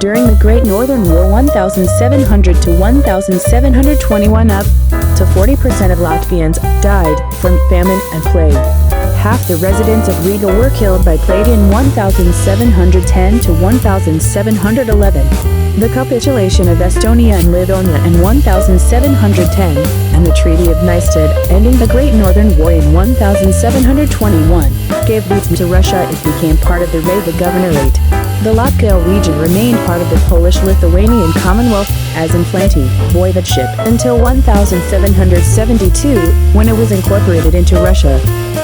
During the Great Northern War 1700 to 1721, up to 40% of Latvians died from famine and plague. Half the residents of Riga were killed by plague in 1710 to 1711. The capitulation of Estonia and Livonia in 1710, and the Treaty of Nystad, ending the Great Northern War in 1721, gave roots to Russia. It became part of the Riga Governorate. The Latvia region remained part of the Polish-Lithuanian Commonwealth, as in Flanty Voivodeship, until 1772, when it was incorporated into Russia.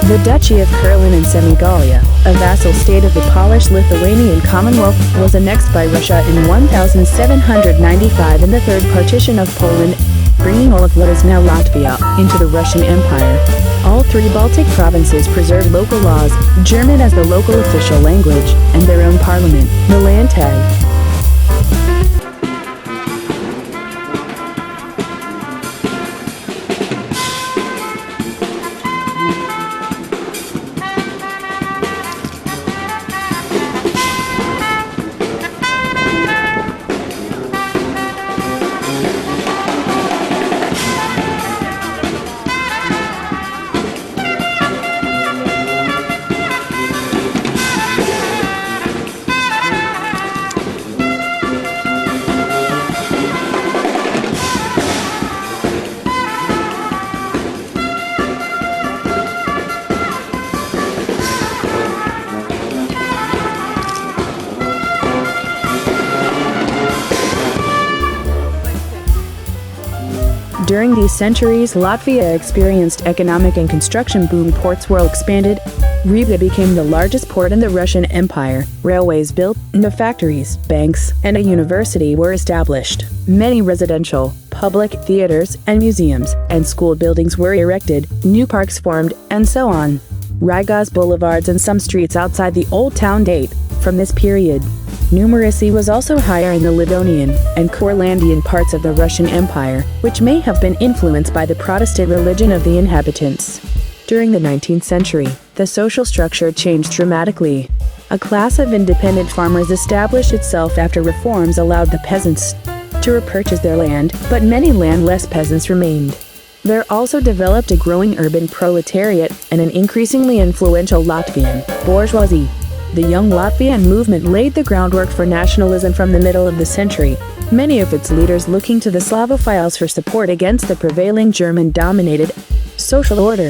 The Duchy of Kurland and Semigalia, a vassal state of the Polish-Lithuanian Commonwealth, was annexed by Russia in 1795 in the Third Partition of Poland, bringing all of what is now Latvia into the Russian Empire. All three Baltic provinces preserve local laws, German as the local official language, and their own parliament, the Landtag. During these centuries, Latvia experienced economic and construction boom. Ports were expanded. Riga became the largest port in the Russian Empire. Railways built, new factories, banks, and a university were established. Many residential, public theaters, and museums, and school buildings were erected, new parks formed, and so on. Riga's boulevards and some streets outside the Old Town date from this period. Numeracy was also higher in the Livonian and Courlandian parts of the Russian Empire, which may have been influenced by the Protestant religion of the inhabitants. During the 19th century, the social structure changed dramatically. A class of independent farmers established itself after reforms allowed the peasants to repurchase their land, but many landless peasants remained. There also developed a growing urban proletariat and an increasingly influential Latvian bourgeoisie. The Young Latvian movement laid the groundwork for nationalism from the middle of the century, many of its leaders looking to the Slavophiles for support against the prevailing German-dominated social order.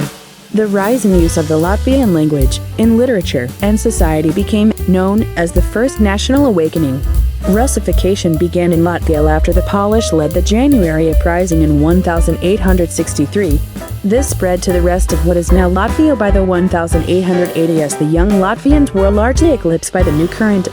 The rising use of the Latvian language in literature and society became known as the First National Awakening. Russification began in Latvia after the Polish led the January uprising in 1863. This spread to the rest of what is now Latvia by the 1880s. The young Latvians were largely eclipsed by the new current,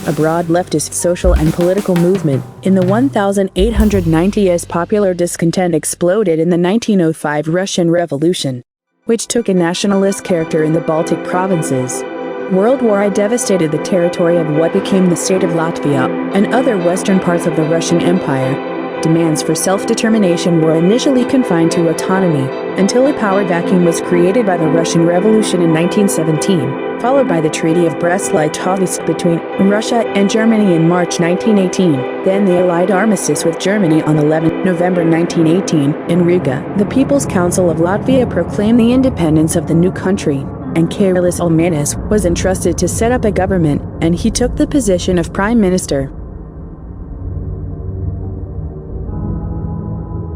a broad leftist social and political movement. In the 1890s, popular discontent exploded in the 1905 Russian Revolution, which took a nationalist character in the Baltic provinces. World War I devastated the territory of what became the state of Latvia and other western parts of the Russian Empire. Demands for self-determination were initially confined to autonomy, until a power vacuum was created by the Russian Revolution in 1917, followed by the Treaty of Brest-Litovsk between Russia and Germany in March 1918, then the Allied armistice with Germany on 11 November 1918 in Riga. The People's Council of Latvia proclaimed the independence of the new country, and Karolis Ulmanis was entrusted to set up a government, and he took the position of Prime Minister.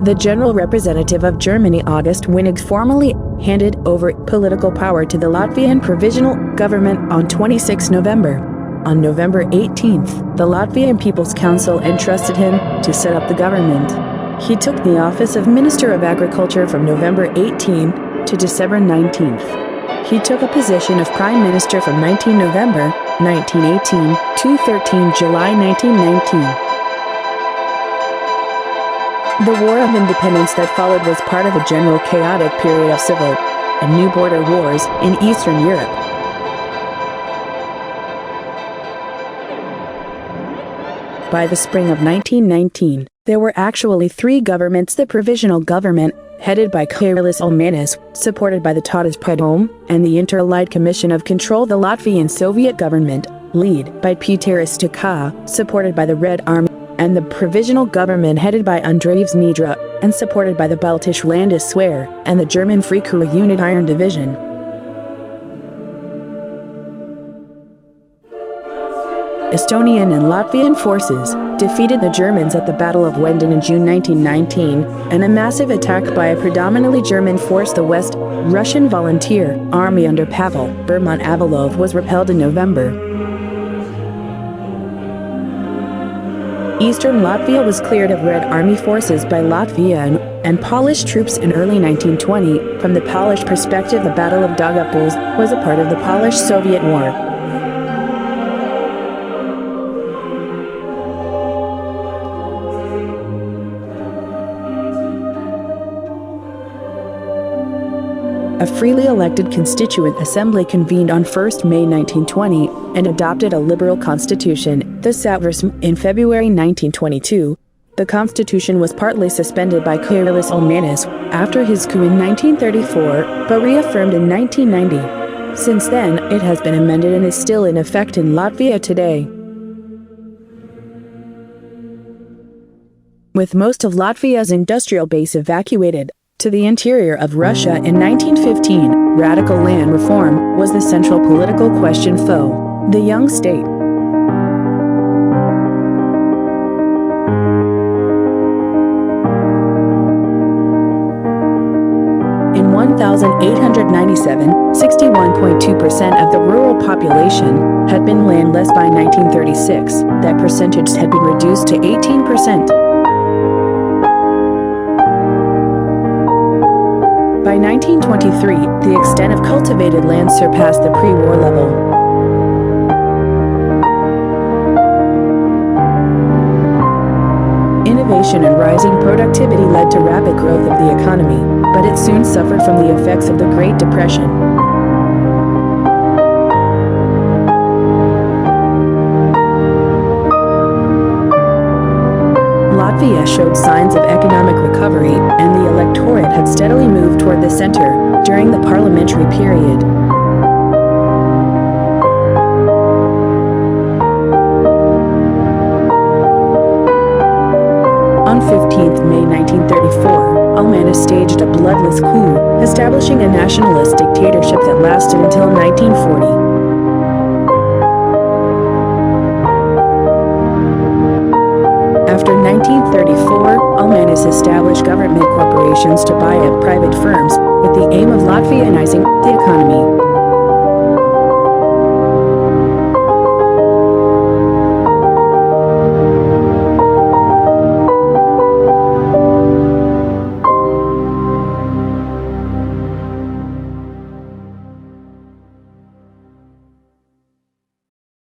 The General Representative of Germany, August Winnig, formally handed over political power to the Latvian Provisional Government on 26 November. On November 18th, the Latvian People's Council entrusted him to set up the government. He took the office of Minister of Agriculture from November 18 to December 19th. He took a position of Prime Minister from 19 November 1918 to 13 July 1919. The War of Independence that followed was part of a general chaotic period of civil and new border wars in Eastern Europe. By the spring of 1919, there were actually three governments: the Provisional Government, headed by Karolis Ulmanis, supported by the Tautas Predome, and the Inter-Allied Commission of Control, the Latvian Soviet government, led by Peter Staka, supported by the Red Army, and the provisional government headed by Andreevs Nidra, and supported by the Baltisch Landeswehr and the German Freikorps Unit Iron Division. Estonian and Latvian forces defeated the Germans at the Battle of Wenden in June 1919, and a massive attack by a predominantly German force, the West Russian Volunteer Army under Pavel Berman-Avalov, was repelled in November. Eastern Latvia was cleared of Red Army forces by Latvia and Polish troops in early 1920. From the Polish perspective, the Battle of Daugavpils was a part of the Polish-Soviet War. A freely elected Constituent Assembly convened on 1 May 1920 and adopted a liberal constitution, the Satversme, in February 1922. The constitution was partly suspended by Karolis Ulmanis after his coup in 1934, but reaffirmed in 1990. Since then, it has been amended and is still in effect in Latvia today. With most of Latvia's industrial base evacuated to the interior of Russia in 1915, radical land reform was the central political question for the young state. In 1897, 61.2% of the rural population had been landless. By 1936, that percentage had been reduced to 18%. By 1923, the extent of cultivated land surpassed the pre-war level. Innovation and rising productivity led to rapid growth of the economy, but it soon suffered from the effects of the Great Depression. Latvia showed signs of economic recovery, and the electorate had steadily moved toward the center during the parliamentary period. On 15 May 1934, Ulmanis staged a bloodless coup, establishing a nationalist dictatorship that lasted until 1940. After 1934, Ulmanis established government corporations to buy up private firms, with the aim of Latvianizing the economy.